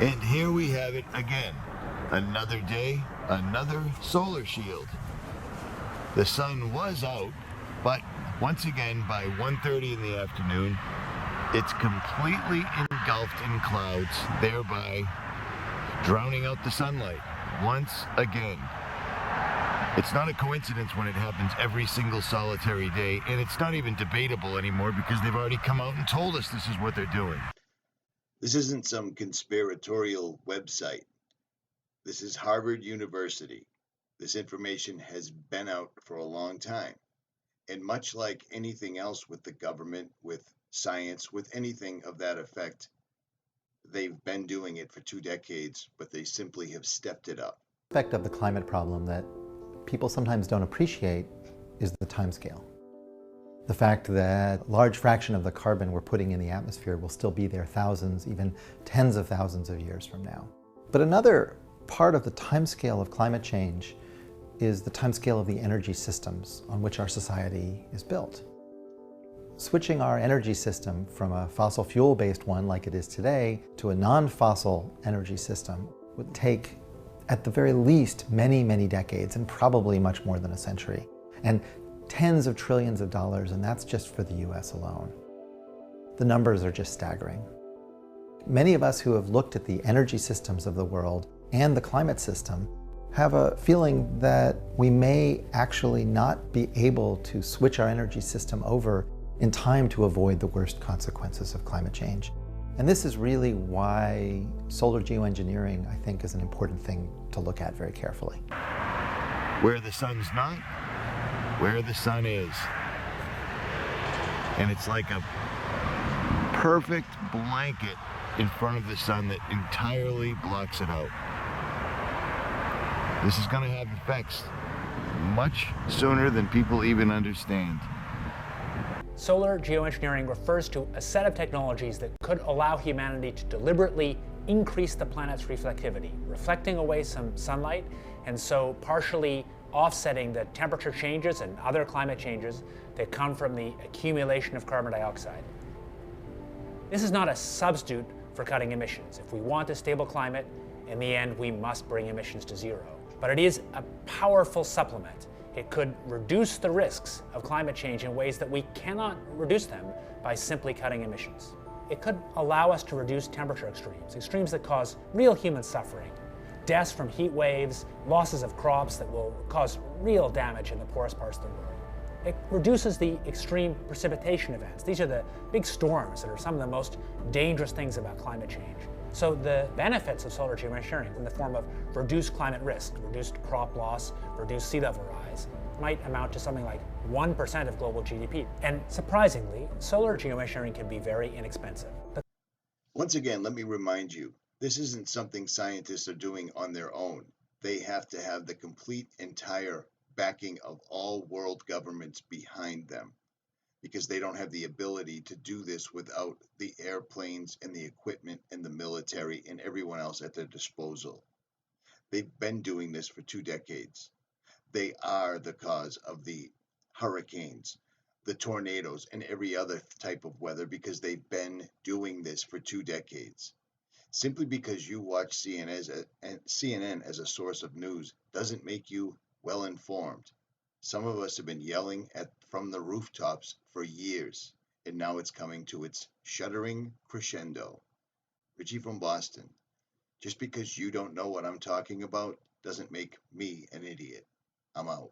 And here we have it again. Another day, another solar shield. The sun was out, but once again by 1:30 in the afternoon, it's completely engulfed in clouds, thereby drowning out the sunlight once again. It's not a coincidence when it happens every single solitary day, and it's not even debatable anymore because they've already come out and told us this is what they're doing. This isn't some conspiratorial website. This is Harvard University. This information has been out for a long time. And much like anything else with the government, with science, with anything of that effect, they've been doing it for 2 decades, but they simply have stepped it up. The aspect of the climate problem that people sometimes don't appreciate is the timescale. The fact that a large fraction of the carbon we're putting in the atmosphere will still be there thousands, even tens of thousands of years from now. But another part of the timescale of climate change is the timescale of the energy systems on which our society is built. Switching our energy system from a fossil fuel-based one like it is today to a non-fossil energy system would take, at the very least, many, many decades, and probably much more than a century, and tens of trillions of dollars, and that's just for the US alone. The numbers are just staggering. Many of us who have looked at the energy systems of the world and the climate system have a feeling that we may actually not be able to switch our energy system over in time to avoid the worst consequences of climate change. And this is really why solar geoengineering, I think, is an important thing to look at very carefully. Where the sun's not, where the sun is. And it's like a perfect blanket in front of the sun that entirely blocks it out. This is going to have effects much sooner than people even understand. Solar geoengineering refers to a set of technologies that could allow humanity to deliberately increase the planet's reflectivity, reflecting away some sunlight, and so partially offsetting the temperature changes and other climate changes that come from the accumulation of carbon dioxide. This is not a substitute for cutting emissions. If we want a stable climate, in the end, we must bring emissions to zero. But it is a powerful supplement. It could reduce the risks of climate change in ways that we cannot reduce them by simply cutting emissions. It could allow us to reduce temperature extremes that cause real human suffering, deaths from heat waves, losses of crops that will cause real damage in the poorest parts of the world. It reduces the extreme precipitation events. These are the big storms that are some of the most dangerous things about climate change. So the benefits of solar geoengineering in the form of reduced climate risk, reduced crop loss, reduced sea level rise, might amount to something like 1% of global GDP. And surprisingly, solar geoengineering can be very inexpensive. Once again, let me remind you, this isn't something scientists are doing on their own. They have to have the complete, entire backing of all world governments behind them, because they don't have the ability to do this without the airplanes and the equipment and the military and everyone else at their disposal. They've been doing this for 2 decades. They are the cause of the hurricanes, the tornadoes, and every other type of weather because they've been doing this for 2 decades. Simply because you watch CNN as a source of news doesn't make you well informed. Some of us have been yelling from the rooftops for years, and now it's coming to its shuddering crescendo. Richie from Boston. Just because you don't know what I'm talking about doesn't make me an idiot. I'm out.